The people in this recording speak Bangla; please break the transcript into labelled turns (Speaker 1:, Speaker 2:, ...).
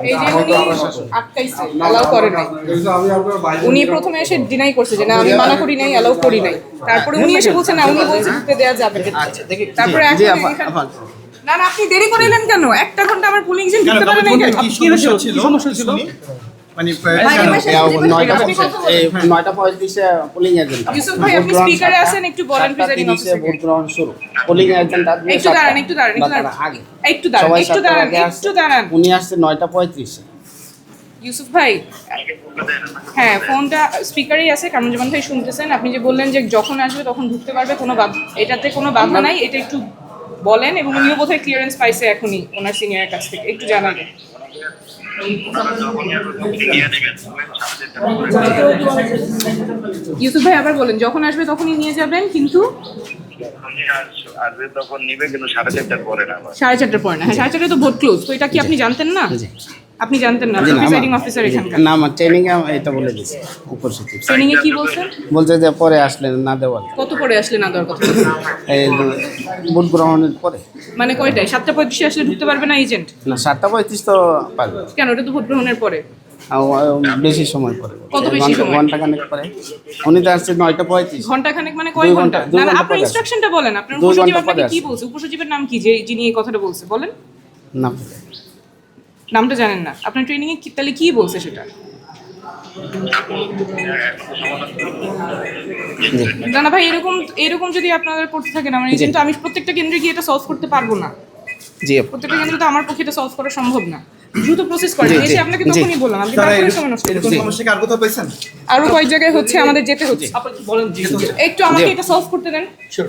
Speaker 1: এই যে উনি আটকাইছে, অ্যালাউ করে নাই। উনি প্রথমে এসে ডিনাই করছে যে না আমি মানা করি নাই, অ্যালাউ করি নাই। তারপরে উনি এসে বলছে না, উনি বলছে ঢুকতে দেওয়া যাবে না। তারপরে না না আপনি দেরি করে এলেন কেন? 1 ঘন্টা আমার পুলিং এজেন্ট ঢুকতে পারে নাই কেন?
Speaker 2: কি সমস্যা ছিল? মানে
Speaker 3: 9:35 পুলিং এজেন্ট।
Speaker 1: ইউসুফ ভাই আপনি স্পিকারে আছেন, একটু বলেন প্রিজাইডিং অফিসার।
Speaker 3: ভোট গ্রহণ শুরু। পুলিং এজেন্ট আসবে
Speaker 1: একটু দাঁড়ান, একটু দাঁড়ান, একটু দাঁড়ান,
Speaker 3: আগে।
Speaker 1: একটু দাঁড়ান, একটু দাঁড়ান, একটু দাঁড়ান।
Speaker 3: উনি আসছে 9:35।
Speaker 1: ইউসুফ ভাই হ্যাঁ, ফোনটা স্পিকারেই আছে, কামরুজ্জামান ভাই শুনতেছেন। আপনি যে বললেন যে যখন আসবে তখন ঢুকতে পারবে, কোনো এটাতে কোনো বাধা নাই, এটা একটু বলেন। এবং উনিও বোধহয় ক্লিয়ারেন্স পাইছে এখনই ওনার সিনিয়রের কাছ থেকে, একটু জানাবেন। ইউসুফ ভাই আবার বলেন, যখন আসবে তখনই নিয়ে যাবেন, কিন্তু
Speaker 4: আসবে তখন নিবে, কিন্তু 4:30টার পরে না।
Speaker 1: 4:30টার পরে না। হ্যাঁ 4:30টায় তো ভোট ক্লোজ। তো এটা কি আপনি জানতেন না? আপনি জানতেন না? প্রিসাইডিং অফিসার এখানকার
Speaker 3: না, আমার ট্রেনিং এ এটা বলে দিয়েছে উপর সচিব।
Speaker 1: ট্রেনিং এ কি বলছেন?
Speaker 3: বলছে যে পরে আসলে না দেওয়ার।
Speaker 1: কত পরে আসলে না দেওয়ার কথা?
Speaker 3: এই ভোট গ্রহণের পরে।
Speaker 1: মানে কয়টায়? 7:35 আসলে ঢুকতে পারবে না এজেন্ট?
Speaker 3: না, 7:35 তো পারবে।
Speaker 1: কেন? এটা তো ভোট গ্রহণের পরে।
Speaker 3: বেশি সময় পরে।
Speaker 1: কত বেশি সময়?
Speaker 3: ঘন্টা খানেক পরে। উনি তো আসছে 9:35।
Speaker 1: ঘন্টা খানেক মানে কয় ঘন্টা? না না আপনার ইনস্ট্রাকশনটা বলেন। আপনার উপসচিব আপনাকে কি বলছে? উপসচিবের নাম কি, যে যিনি এই কথাটা বলছে? বলেন।
Speaker 3: না,
Speaker 1: নামটা জানেন না? আপনার ট্রেনিং এ তাহলে কি বলছে সেটা? না না ভাই, এরকম যদি আপনারা করতে থাকেন আমার এজেন্ট, আমি প্রত্যেকটা কেন্দ্রে গিয়ে এটা সলভ করতে পারবো না।
Speaker 3: জি,
Speaker 1: প্রত্যেকটা কেন্দ্রে তো আমার পক্ষে এটা সলভ করা সম্ভব না। দ্রুত প্রসেস করেন। এসে আপনাকে তখনই বললাম, আপনি তারপরে সময় নষ্ট করছেন।
Speaker 2: সমস্যা কি আর কোথাও পেয়েছেন?
Speaker 1: আরো কয়েক জায়গায় হচ্ছে, আমাদের যেতে হচ্ছে।
Speaker 2: আপনি বলেন,
Speaker 1: একটু আমাকে এটা সলভ করতে দেন।
Speaker 2: শিওর।